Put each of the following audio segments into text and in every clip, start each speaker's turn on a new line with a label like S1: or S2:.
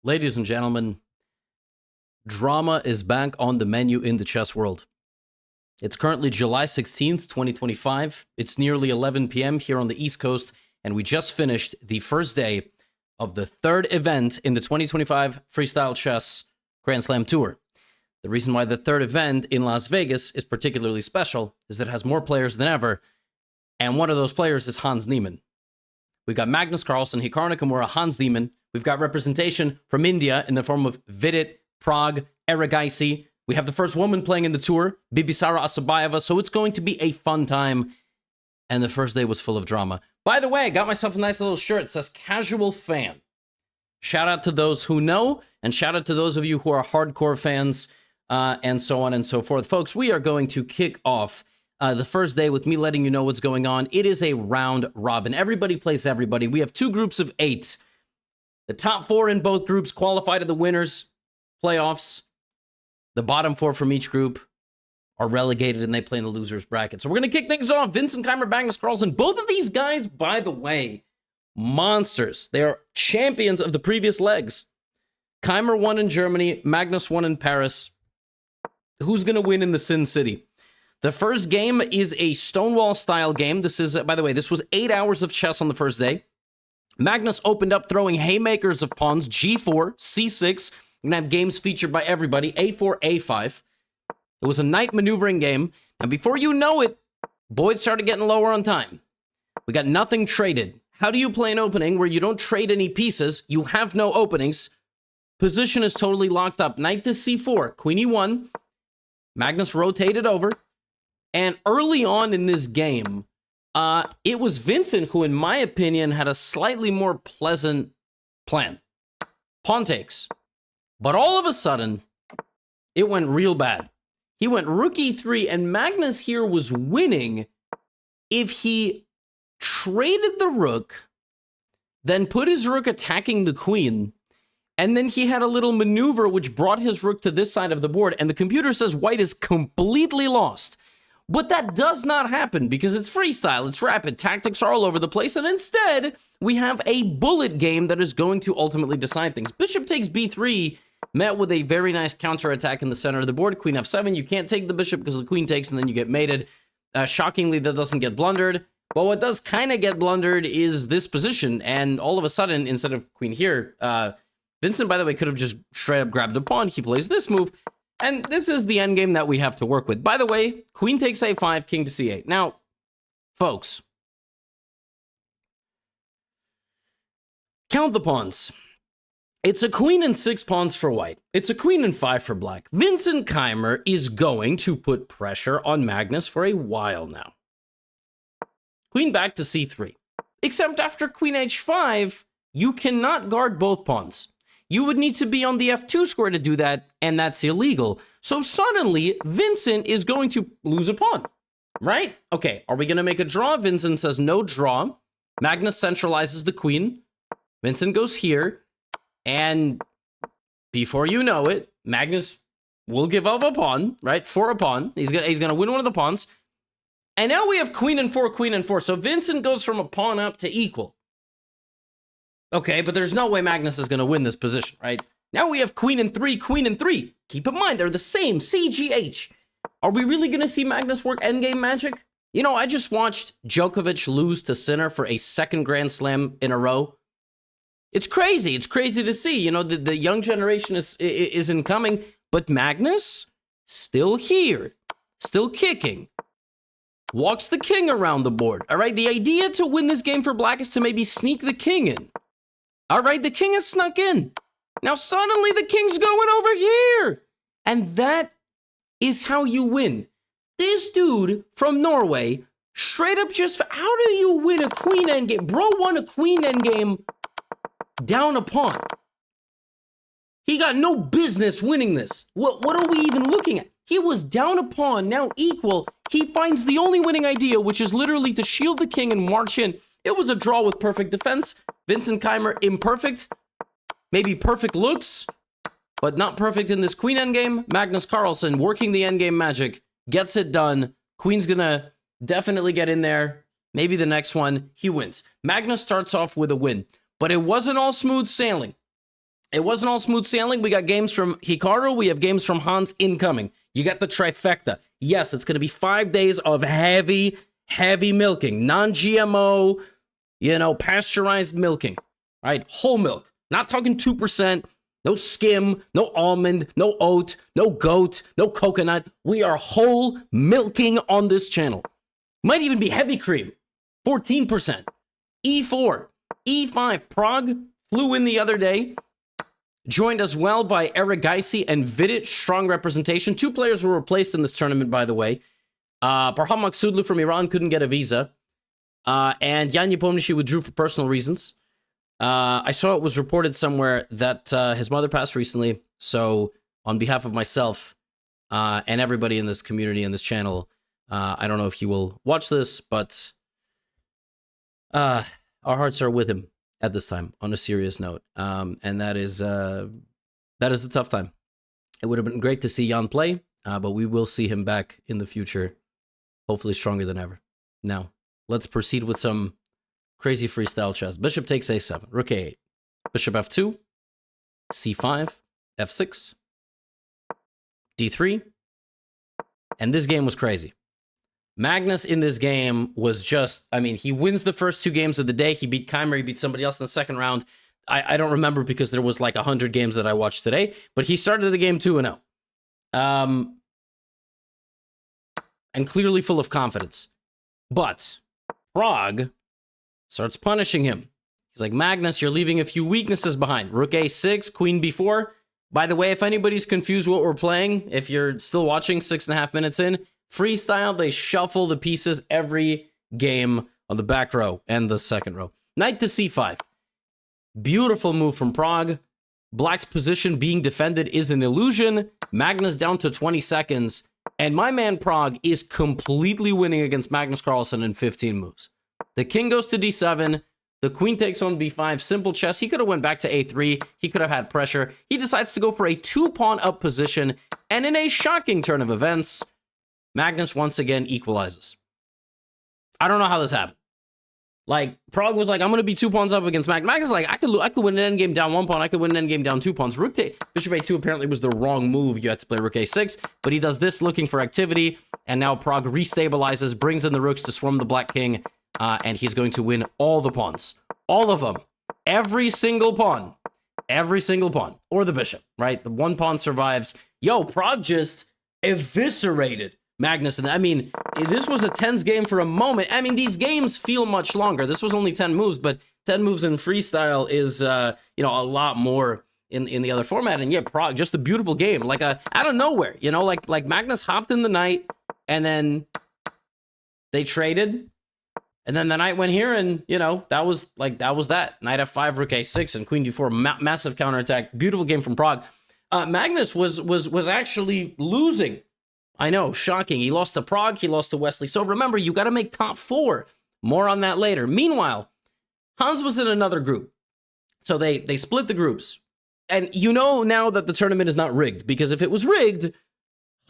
S1: Ladies and gentlemen, drama is back on the menu in the chess world. It's currently July 16th, 2025. It's nearly 11 p.m. here on the East Coast, and we just finished the first day of the third event in the 2025 Freestyle Chess Grand Slam Tour. The reason why the third event in Las Vegas is particularly special is that it has more players than ever, and one of those players is Hans Niemann. We've got Magnus, Carlson, Hikaru, Nakamura, Hans Niemann. We've got representation from India in the form of Vidit, Prague, Erigaisi. We have the first woman playing in the tour, Bibisara Asabayeva, so it's going to be a fun time. And the first day was full of drama. By the way, I got myself a nice little shirt. It says Casual Fan. Shout out to those who know, and shout out to those of you who are hardcore fans, and so on and so forth. Folks, we are going to kick off the first day with me letting you know what's going on. It is a round robin. Everybody plays everybody. We have two groups of 8. The top 4 in both groups qualify to the winners' playoffs. The bottom 4 from each group are relegated and they play in the losers bracket. So we're going to kick things off. Vincent Keymer, Magnus, Carlsen. Both of these guys, by the way, monsters. They are champions of the previous legs. Keymer won in Germany. Magnus won in Paris. Who's going to win in the Sin City? The first game is a Stonewall-style game. This is, by the way, this was 8 hours of chess on the first day. Magnus opened up throwing haymakers of pawns, g4, c6. We're going to have games featured by everybody, a4, a5. It was a knight maneuvering game. And before you know it, Boyd started getting lower on time. We got nothing traded. How do you play an opening where you don't trade any pieces? You have no openings. Position is totally locked up. Knight to c4, queen e1. Magnus rotated over. And early on in this game, it was Vincent who, in my opinion, had a slightly more pleasant plan. Pawn takes. But all of a sudden, it went real bad. He went rook e3, and Magnus here was winning if he traded the rook, then put his rook attacking the queen, and then he had a little maneuver which brought his rook to this side of the board, and the computer says white is completely lost. But that does not happen because it's freestyle, it's rapid, tactics are all over the place, and instead, we have a bullet game that is going to ultimately decide things. Bishop takes b3, met with a very nice counterattack in the center of the board. Queen f7, you can't take the bishop because the queen takes and then you get mated. Shockingly, that doesn't get blundered. But what does kind of get blundered is this position, and all of a sudden, instead of queen here, Vincent, by the way, could have just straight up grabbed a pawn. He plays this move. And this is the endgame that we have to work with. By the way, queen takes a5, king to c8. Now, folks, count the pawns. It's a queen and 6 pawns for white. It's a queen and 5 for black. Vincent Keymer is going to put pressure on Magnus for a while now. Queen back to c3. Except after queen h5, you cannot guard both pawns. You would need to be on the f2 square to do that, and that's illegal. So suddenly, Vincent is going to lose a pawn, right? Okay, are we going to make a draw? Vincent says no draw. Magnus centralizes the queen. Vincent goes here, and before you know it, Magnus will give up a pawn, right? For a pawn. He's gonna win one of the pawns. And now we have queen and 4, queen and 4. So Vincent goes from a pawn up to equal. Okay, but there's no way Magnus is going to win this position, right? Now we have queen and 3, queen and 3. Keep in mind, they're the same, CGH. Are we really going to see Magnus work endgame magic? You know, I just watched Djokovic lose to Sinner for a second Grand Slam in a row. It's crazy. It's crazy to see. You know, the young generation is incoming, but Magnus, still here, still kicking. Walks the king around the board, all right? The idea to win this game for black is to maybe sneak the king in. All right, the king has snuck in. Now suddenly the king's going over here. And that is how you win. This dude from Norway, straight up just, how do you win a queen endgame? Bro won a queen endgame down a pawn. He got no business winning this. What are we even looking at? He was down a pawn, now equal. He finds the only winning idea, which is literally to shield the king and march in. It was a draw with perfect defense. Vincent Keymer, imperfect. Maybe perfect looks, but not perfect in this queen endgame. Magnus Carlsen, working the endgame magic, gets it done. Queen's gonna definitely get in there. Maybe the next one, he wins. Magnus starts off with a win, but it wasn't all smooth sailing. It wasn't all smooth sailing. We got games from Hikaru. We have games from Hans incoming. You got the trifecta. Yes, it's going to be 5 days of heavy milking. Non-GMO, pasteurized milking. Right? Whole milk. Not talking 2%. No skim. No almond. No oat. No goat. No coconut. We are whole milking on this channel. Might even be heavy cream. 14%. E4. E5. Prague flew in the other day. Joined as well by Eric Geisy and Vidic, strong representation. 2 players were replaced in this tournament, by the way. Parham Maksudlu from Iran couldn't get a visa. And Yan Nepomniachtchi withdrew for personal reasons. I saw it was reported somewhere that his mother passed recently. So on behalf of myself and everybody in this community and this channel, I don't know if he will watch this, but our hearts are with him at this time, on a serious note. And that is a tough time. It would have been great to see Jan play, but we will see him back in the future, hopefully stronger than ever. Now, let's proceed with some crazy freestyle chess. Bishop takes a7, rook a8, bishop f2, c5, f6, d3, and this game was crazy. Magnus in this game was just, he wins the first 2 games of the day. He beat Keymer, he beat somebody else in the second round. I don't remember because there was like 100 games that I watched today, but he started the game 2-0. And clearly full of confidence. But Prague starts punishing him. He's like, Magnus, you're leaving a few weaknesses behind. Rook a6, queen b4. By the way, if anybody's confused what we're playing, if you're still watching 6.5 minutes in, freestyle, they shuffle the pieces every game on the back row and the second row. Knight to c5. Beautiful move from Prague. Black's position being defended is an illusion. Magnus down to 20 seconds. And my man Prague is completely winning against Magnus Carlsen in 15 moves. The king goes to d7. The queen takes on b5. Simple chess. He could have went back to a3. He could have had pressure. He decides to go for a 2-pawn up position. And in a shocking turn of events, Magnus once again equalizes. I don't know how this happened. Like, Prague was like, I'm going to be 2 pawns up against Magnus. Magnus is like, I could win an endgame down 1 pawn. I could win an endgame down 2 pawns. Bishop a2 apparently was the wrong move. You had to play rook a6. But he does this looking for activity. And now Prague restabilizes, brings in the rooks to swarm the black king. And he's going to win all the pawns. All of them. Every single pawn. Every single pawn. Or the bishop, right? The 1 pawn survives. Yo, Prague just eviscerated Magnus. And this was a tense game for a moment. These games feel much longer. This was only 10 moves, but 10 moves in freestyle is, a lot more in the other format. And yeah, Prague, just a beautiful game. Like, out of nowhere, like Magnus hopped in the knight, and then they traded. And then the knight went here, and, that was that. Knight f5, rook a6, and queen d4, massive counterattack. Beautiful game from Prague. Magnus was actually losing. I know, shocking. He lost to Prague, he lost to Wesley. So remember, you got to make top 4. More on that later. Meanwhile, Hans was in another group. So they split the groups. And now that the tournament is not rigged, because if it was rigged,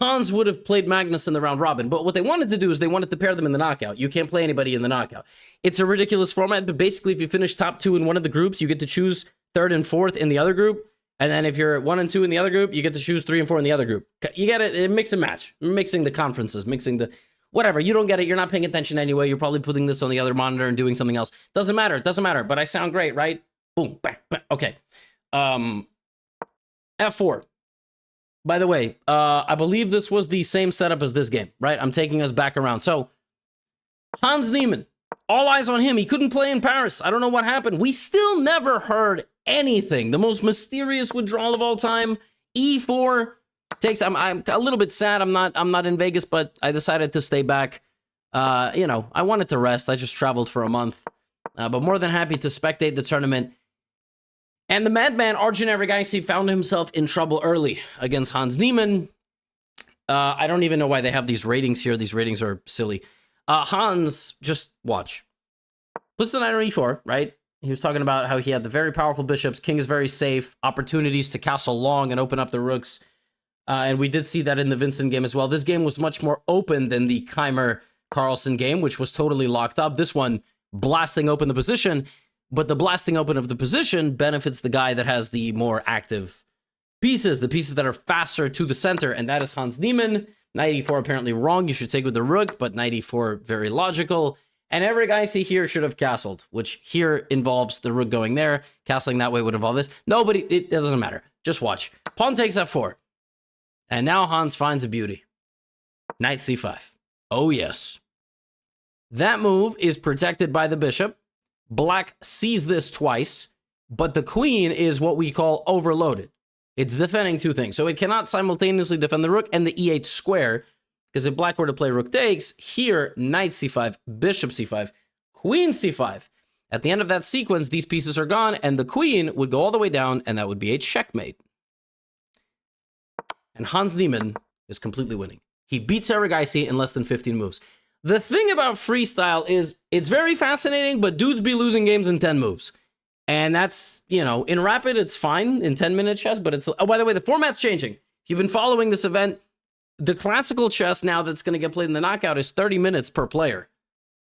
S1: Hans would have played Magnus in the round robin. But what they wanted to do is they wanted to pair them in the knockout. You can't play anybody in the knockout. It's a ridiculous format, but basically if you finish top 2 in one of the groups, you get to choose 3rd and 4th in the other group. And then if you're 1 and 2 in the other group, you get to choose 3 and 4 in the other group. You get it, mix and match. Mixing the conferences, mixing the... Whatever, you don't get it, you're not paying attention anyway. You're probably putting this on the other monitor and doing something else. Doesn't matter, but I sound great, right? Boom, bang, bang. Okay. F4. By the way, I believe this was the same setup as this game, right? I'm taking us back around. So, Hans Niemann, all eyes on him. He couldn't play in Paris. I don't know what happened. We still never heard anything. The most mysterious withdrawal of all time. E4 takes. I'm a little bit sad. I'm not in Vegas, but I decided to stay back. I wanted to rest. I just traveled for a month, but more than happy to spectate the tournament. And the madman Arjun Erigaisi found himself in trouble early against Hans Niemann. I don't even know why they have these ratings here. These ratings are silly. Hans, just watch. Puts the knight on e4, right? He was talking about how he had the very powerful bishops. King is very safe. Opportunities to castle long and open up the rooks. And we did see that in the Vincent game as well. This game was much more open than the Keymer Carlson game, which was totally locked up. This one, blasting open the position. but the blasting open of the position benefits the guy that has the more active pieces, the pieces that are faster to the center, and that is Hans Niemann. Knight e4 apparently wrong. You should take with the rook, but knight e4 very logical. And every guy I see here should have castled, which here involves the rook going there. Castling that way would involve this. No, but it doesn't matter. Just watch. Pawn takes f4. And now Hans finds a beauty. Knight c5. Oh, yes. That move is protected by the bishop. Black sees this twice, but the queen is what we call overloaded. It's defending two things. So it cannot simultaneously defend the rook and the e8 square, because if black were to play rook takes, here, knight c5, bishop c5, queen c5. At the end of that sequence, these pieces are gone, and the queen would go all the way down, and that would be a checkmate. And Hans Niemann is completely winning. He beats Eric Geisy in less than 15 moves. The thing about freestyle is it's very fascinating, but dudes be losing games in 10 moves. And that's, you know, in rapid, it's fine in 10-minute chess, but it's, oh, by the way, the format's changing. If you've been following this event, the classical chess now that's going to get played in the knockout is 30 minutes per player.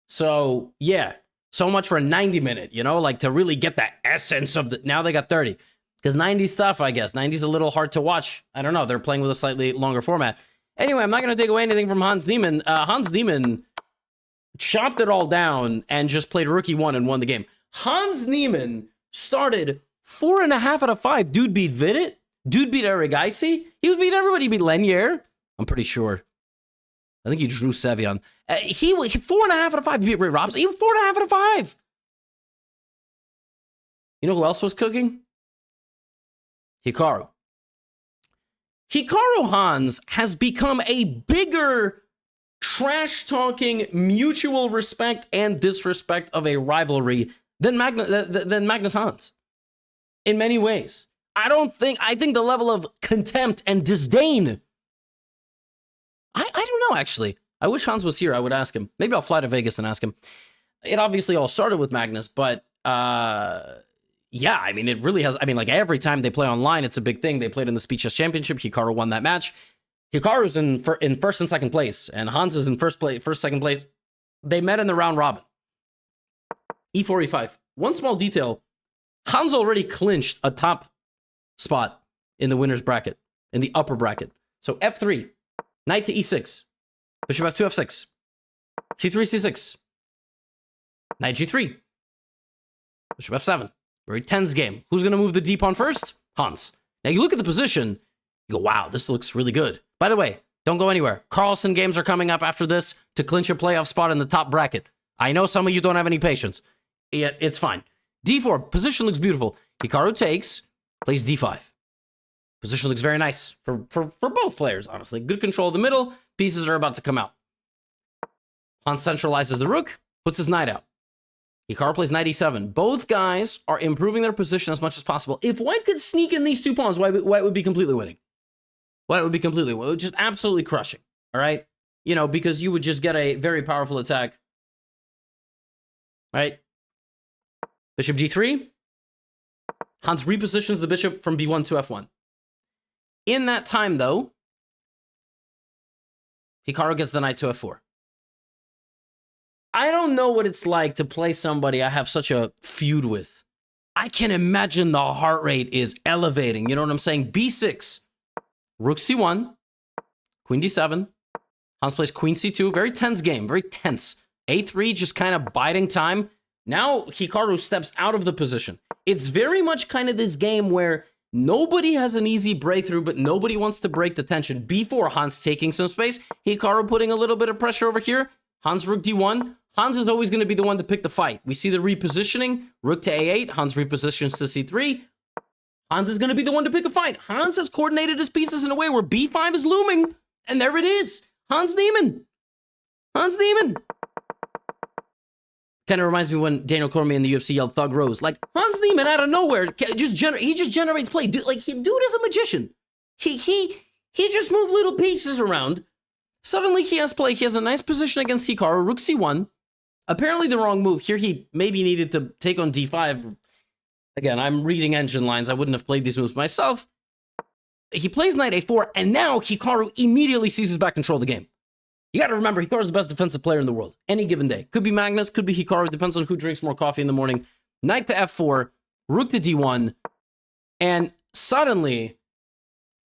S1: So, yeah, so much for a 90-minute, you know, like to really get that essence of the, now they got 30. Because 90's tough, I guess. 90's a little hard to watch. I don't know. They're playing with a slightly longer format. Anyway, I'm not going to take away anything from Hans Niemann. Hans Niemann chopped it all down and just played rookie 1 and won the game. Hans Niemann started 4.5 out of 5. Dude beat Vidit. Dude beat Eric Geisy. He was beating everybody. He beat Lenier. I'm pretty sure. I think he drew Sevion. He 4.5 out of 5. He beat Ray Robson. He was 4.5 out of 5. You know who else was cooking? Hikaru. Hikaru Hans has become a bigger trash-talking, mutual respect and disrespect of a rivalry than Magnus Hans. In many ways. I think the level of contempt and disdain. I don't know, actually. I wish Hans was here. I would ask him. Maybe I'll fly to Vegas and ask him. It obviously all started with Magnus, but yeah, I mean, it really has. I mean, like every time they play online, it's a big thing. They played in the Speed Chess Championship. Hikaru won that match. Hikaru's in first and second place, and Hans is in second place. They met in the round robin. E4, E5. One small detail: Hans already clinched a top spot in the winner's bracket, in the upper bracket. So F3, knight to E6, bishop F2, F6, C3, C6, knight G3, bishop F7. Very tense game. Who's going to move the d pawn first? Hans. Now you look at the position, you go, wow, this looks really good. By the way, don't go anywhere. Carlson games are coming up after this to clinch a playoff spot in the top bracket. I know some of you don't have any patience. It's fine. D4, position looks beautiful. Hikaru takes, plays D5. Position looks very nice for both players, honestly. Good control of the middle. Pieces are about to come out. Hans centralizes the rook, puts his knight out. Hikaru plays knight e7. Both guys are improving their position as much as possible. If white could sneak in these two pawns, white would be completely winning. White would be completely winning. Just absolutely crushing. All right? You know, because you would just get a very powerful attack. Right? Bishop g3. Hans repositions the bishop from b1 to f1. In that time, though, Hikaru gets the knight to f4. I don't know what it's like to play somebody I have such a feud with. I can imagine the heart rate is elevating. You know what I'm saying? b6, rook c1, queen d7. Hans plays queen c2. Very tense game. Very tense. a3, just kind of biding time. Now Hikaru steps out of the position. It's very much kind of this game where nobody has an easy breakthrough, but nobody wants to break the tension. b4, Hans taking some space. Hikaru putting a little bit of pressure over here. Hans rook d1. Hans is always going to be the one to pick the fight. We see the repositioning. Rook to a8. Hans repositions to c3. Hans is going to be the one to pick a fight. Hans has coordinated his pieces in a way where b5 is looming. And there it is. Hans Niemann. Hans Niemann. Kind of reminds me when Daniel Cormier in the UFC yelled Thug Rose. Like, Hans Niemann out of nowhere, he just generates play. Dude is a magician. He just moved little pieces around. Suddenly he has play. He has a nice position against Hikaru. Rook c1. Apparently the wrong move. Here he maybe needed to take on d5. Again, I'm reading engine lines. I wouldn't have played these moves myself. He plays knight a4, and now Hikaru immediately seizes back control of the game. You got to remember, Hikaru's the best defensive player in the world. Any given day. Could be Magnus, could be Hikaru. Depends on who drinks more coffee in the morning. knight to f4, rook to d1, and suddenly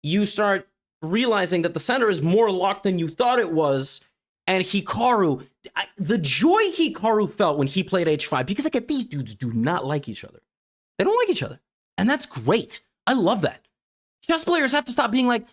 S1: you start realizing that the center is more locked than you thought it was. And Hikaru, the joy Hikaru felt when he played h5, because again, these dudes do not like each other. They don't like each other. And that's great. I love that. Chess players have to stop being like,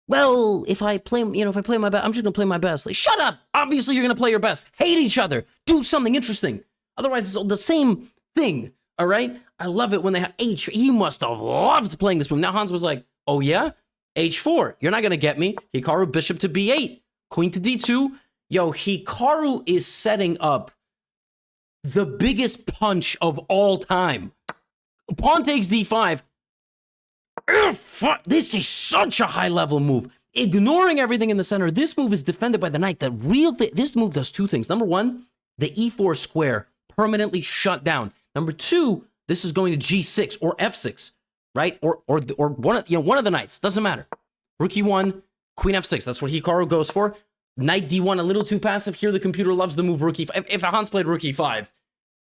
S1: well, if I play my best, I'm just going to play my best. Like, shut up. Obviously, you're going to play your best. Hate each other. Do something interesting. Otherwise, it's the same thing. All right? I love it when they have he must have loved playing this move. Now, Hans was like, oh, yeah? h4. You're not going to get me. Hikaru, bishop to b8. Queen to d2. Yo, Hikaru is setting up the biggest punch of all time. Pawn takes d5. This is such a high-level move. Ignoring everything in the center, this move is defended by the knight. This move does two things. Number one, the e4 square permanently shut down. Number two, this is going to g6 or f6, right? Or one of the knights. Doesn't matter. Rook e1, queen f6. That's what Hikaru goes for. Knight d1, a little too passive. Here, the computer loves the move rook e5. If Hans played rook e5,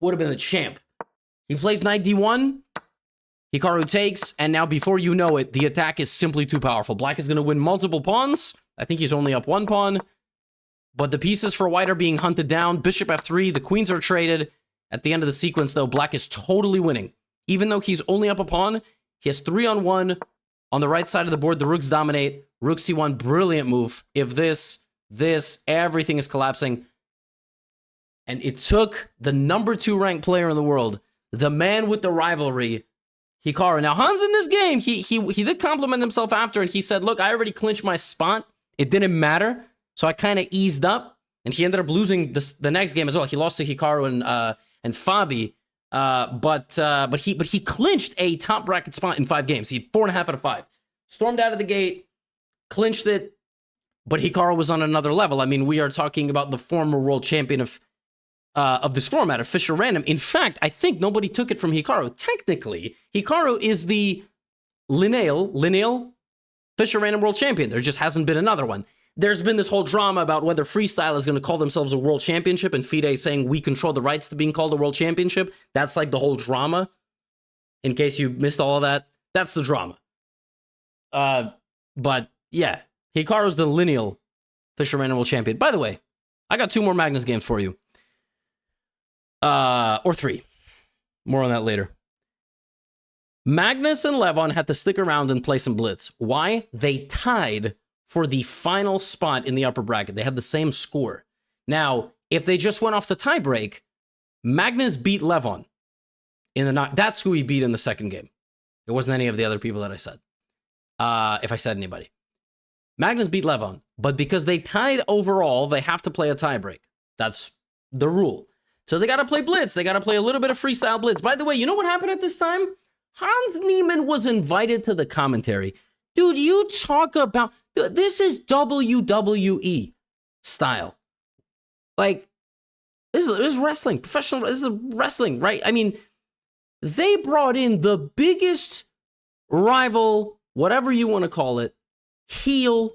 S1: would have been the champ. He plays knight d1. Hikaru takes, and now before you know it, the attack is simply too powerful. Black is going to win multiple pawns. I think he's only up one pawn. But the pieces for white are being hunted down. Bishop f3, the queens are traded. At the end of the sequence, though, black is totally winning. Even though he's only up a pawn, he has 3-on-1. On the right side of the board, the rooks dominate. Rook c1, brilliant move. If this, everything is collapsing. And it took the number 2 ranked player in the world, the man with the rivalry, Hikaru. Now, Hans in this game, he did compliment himself after, and he said, look, I already clinched my spot. It didn't matter, so I kind of eased up, and he ended up losing the next game as well. He lost to Hikaru and Fabi, but he clinched a top bracket spot in 5 games. He had 4.5 out of 5. Stormed out of the gate, clinched it, but Hikaru was on another level. I mean, we are talking about the former world champion of this format, of Fischer Random. In fact, I think nobody took it from Hikaru. Technically, Hikaru is the lineal Fischer Random world champion. There just hasn't been another one. There's been this whole drama about whether freestyle is going to call themselves a world championship, and FIDE saying we control the rights to being called a world championship. That's like the whole drama. In case you missed all of that, that's the drama. But yeah, Hikaru's the lineal Fischer Random world champion. By the way, I got 2 more Magnus games for you. Or 3. More on that later. Magnus and Levon had to stick around and play some blitz. Why? They tied for the final spot in the upper bracket. They had the same score. Now, if they just went off the tiebreak, Magnus beat Levon in the that's who he beat in the second game. It wasn't any of the other people that I said. If I said anybody. Magnus beat Levon, but because they tied overall, they have to play a tiebreak. That's the rule. So they got to play blitz. They got to play a little bit of freestyle blitz. By the way, you know what happened at this time? Hans Niemann was invited to the commentary. Dude, you talk about... This is WWE style. Like, this is wrestling. Professional... This is wrestling, right? I mean, they brought in the biggest rival, whatever you want to call it, heel,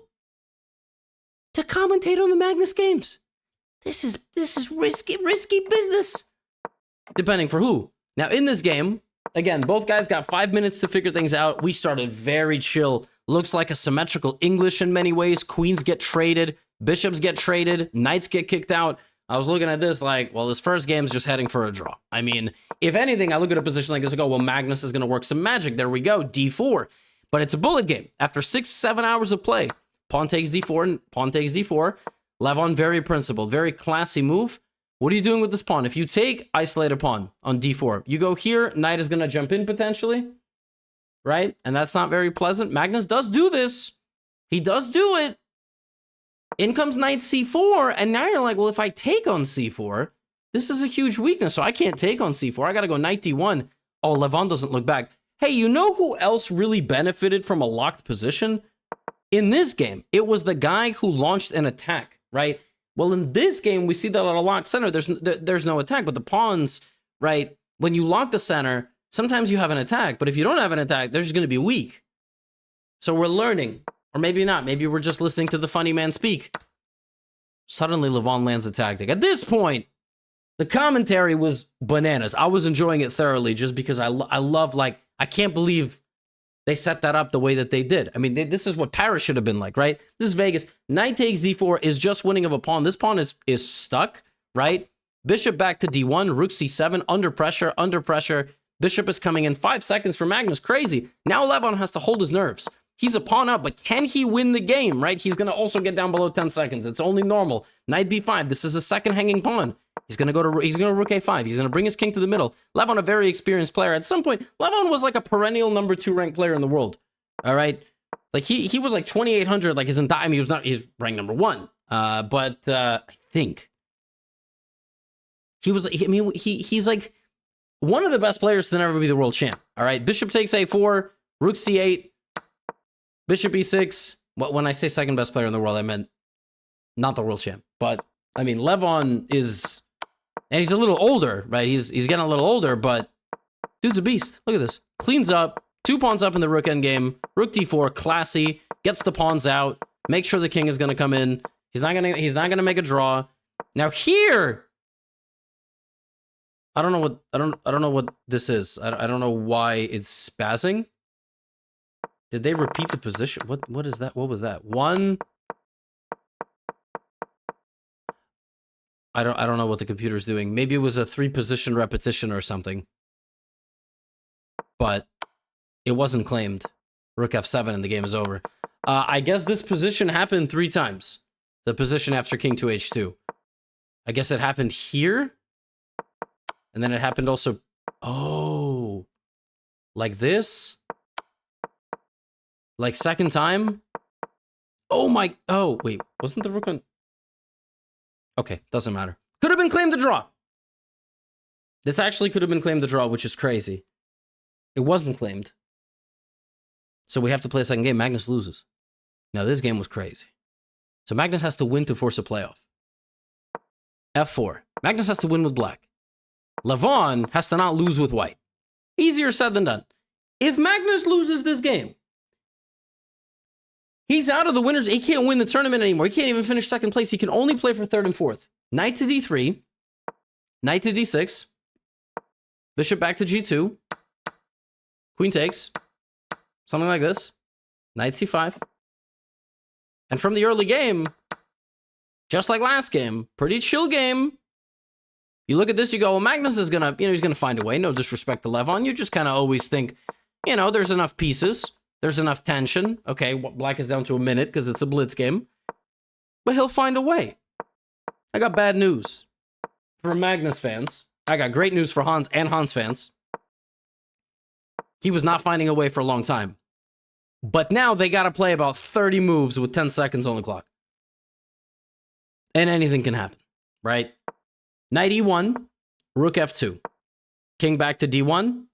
S1: to commentate on the Magnus games. This is risky business. Depending for who. Now, in this game, again, both guys got 5 minutes to figure things out. We started very chill. Looks like a symmetrical English in many ways. Queens get traded. Bishops get traded. Knights get kicked out. I was looking at this like, well, this first game's just heading for a draw. I mean, if anything, I look at a position like this and go, well, Magnus is going to work some magic. There we go, d4. But it's a bullet game. After 6-7 hours of play, pawn takes d4 and pawn takes d4. Levon, very principled, very classy move. What are you doing with this pawn? If you take, isolate a pawn on d4. You go here, knight is going to jump in potentially, right? And that's not very pleasant. Magnus does do this. He does do it. In comes knight c4, and now you're like, well, if I take on c4, this is a huge weakness, so I can't take on c4. I got to go knight d1. Oh, Levon doesn't look back. Hey, you know who else really benefited from a locked position? In this game, it was the guy who launched an attack, right? Well, in this game, we see that on a locked center, there's no attack, but the pawns, right? When you lock the center, sometimes you have an attack, but if you don't have an attack, they're just going to be weak. So we're learning, or maybe not. Maybe we're just listening to the funny man speak. Suddenly, Levon lands a tactic. At this point, The commentary was bananas. I was enjoying it thoroughly just because I love, like, I can't believe they set that up the way that they did. I mean, this is what Paris should have been like, right? This is Vegas. Knight takes d4 is just winning of a pawn. This pawn is stuck, right? Bishop back to d1, rook c7, under pressure, under pressure. Bishop is coming in 5 seconds for Magnus. Crazy. Now Levon has to hold his nerves. He's a pawn up, but can he win the game, right? He's going to also get down below 10 seconds. It's only normal. Knight b5. This is a second hanging pawn. He's going to go to rook a5. He's going to bring his king to the middle. Levon, a very experienced player. At some point, Levon was like a perennial number 2 ranked player in the world. All right? Like he was like 2,800 like his entire, I mean, he's ranked number 1. But I think he's like one of the best players to never be the world champ. All right? Bishop takes a4, rook c8, bishop e6. When I say second best player in the world, I meant not the world champ. But I mean, Levon is, and he's a little older, right? He's getting a little older, but dude's a beast. Look at this. Cleans up, 2 pawns up in the rook endgame, rook d4, classy, gets the pawns out, make sure the king is going to come in. He's not going to make a draw. Now here, I don't know what this is. I don't know why it's spazzing. Did they repeat the position? What is that? What was that? 1. I don't know what the computer's doing. Maybe it was a 3-position repetition or something. But it wasn't claimed. Rook f7 and the game is over. I guess this position happened 3 times. The position after king to h2. I guess it happened here. And then it happened also... Oh. Like this? Like second time? Oh my... Oh, wait. Wasn't the rook on... Okay, doesn't matter. Could have been claimed a draw. This actually could have been claimed a draw, which is crazy. It wasn't claimed. So we have to play a second game. Magnus loses. Now, this game was crazy. So Magnus has to win to force a playoff. f4. Magnus has to win with black. Levon has to not lose with white. Easier said than done. If Magnus loses this game, he's out of the winners. He can't win the tournament anymore. He can't even finish second place. He can only play for 3rd and 4th. Knight to d3. Knight to d6. Bishop back to g2. Queen takes. Something like this. Knight c5. And from the early game, just like last game, pretty chill game. You look at this, you go, well, Magnus is going to, he's going to find a way. No disrespect to Levon. You just kind of always think, there's enough pieces. There's enough tension. Okay, black is down to a minute because it's a blitz game. But he'll find a way. I got bad news for Magnus fans. I got great news for Hans and Hans fans. He was not finding a way for a long time. But now they got to play about 30 moves with 10 seconds on the clock. And anything can happen, right? Knight e1, rook f2. King back to d1.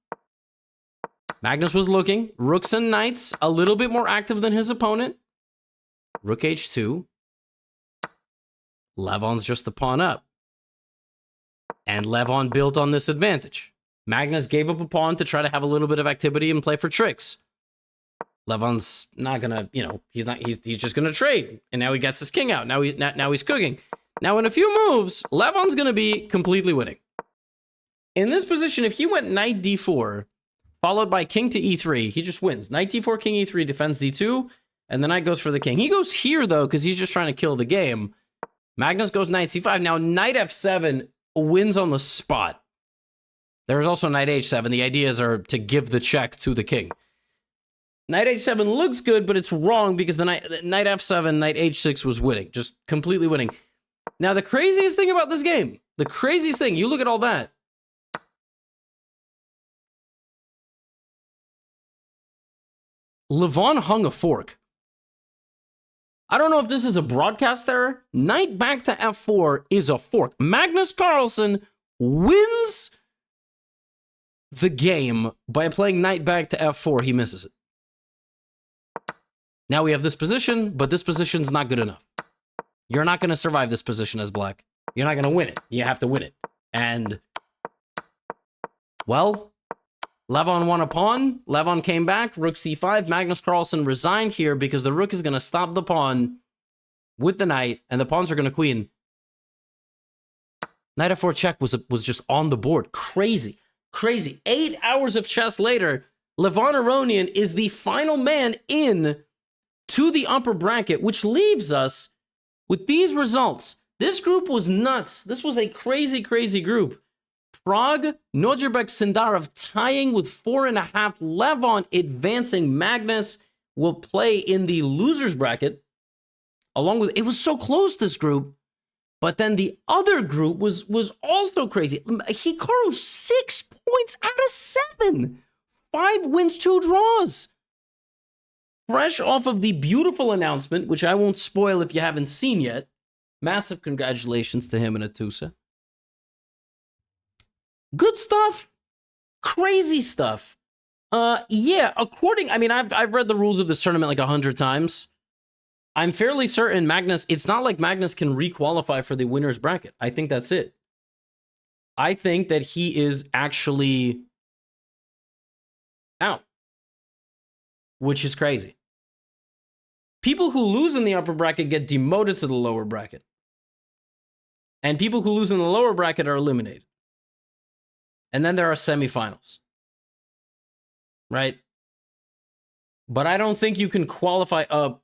S1: Magnus was looking. Rooks and knights, a little bit more active than his opponent. Rook h2. Levon's just the pawn up. And Levon built on this advantage. Magnus gave up a pawn to try to have a little bit of activity and play for tricks. Levon's not gonna, he's just gonna trade. And now he gets his king out. Now he's cooking. Now in a few moves, Levon's gonna be completely winning. In this position, if he went knight d4, followed by king to e3, he just wins. Knight d4, king e3, defends d2, and the knight goes for the king. He goes here, though, because he's just trying to kill the game. Magnus goes knight c5. Now, knight f7 wins on the spot. There's also knight h7. The ideas are to give the check to the king. Knight h7 looks good, but it's wrong because the knight f7, knight h6 was winning. Just completely winning. Now, the craziest thing about this game, the craziest thing, you look at all that. Levon hung a fork. I don't know if this is a broadcast error. Knight back to f4 is a fork. Magnus Carlsen wins the game by playing knight back to f4. He misses it. Now we have this position, but this position's not good enough. You're not going to survive this position as black. You're not going to win it. You have to win it. And, well, Levon won a pawn. Levon came back. Rook c5. Magnus Carlsen resigned here because the rook is going to stop the pawn with the knight, and the pawns are going to queen. Knight f4 check was just on the board. Crazy. Crazy. 8 hours of chess later, Levon Aronian is the final man in to the upper bracket, which leaves us with these results. This group was nuts. This was a crazy, crazy group. Pragg, Nojibek, Sindarov tying with 4.5. Levon advancing. Magnus will play in the losers bracket. Along with, it was so close, this group. But then the other group was also crazy. Hikaru 6 points out of 7. 5 wins, 2 draws. Fresh off of the beautiful announcement, which I won't spoil if you haven't seen yet. Massive congratulations to him and Atusa. Good stuff. Crazy stuff. Yeah, I've read the rules of this tournament like 100 times. I'm fairly certain Magnus, it's not like Magnus can requalify for the winner's bracket. I think that's it. I think that he is actually out, which is crazy. People who lose in the upper bracket get demoted to the lower bracket. And people who lose in the lower bracket are eliminated. And then there are semifinals. Right? But I don't think you can qualify up.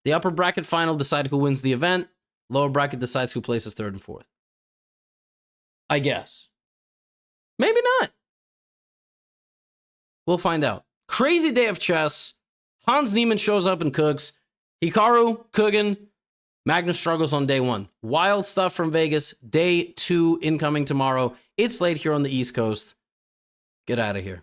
S1: The upper bracket final decide who wins the event. Lower bracket decides who places 3rd and 4th. I guess. Maybe not. We'll find out. Crazy day of chess. Hans Niemann shows up and cooks. Hikaru, Kugin, Magnus struggles on day 1. Wild stuff from Vegas. Day 2 incoming tomorrow. It's late here on the East Coast. Get out of here.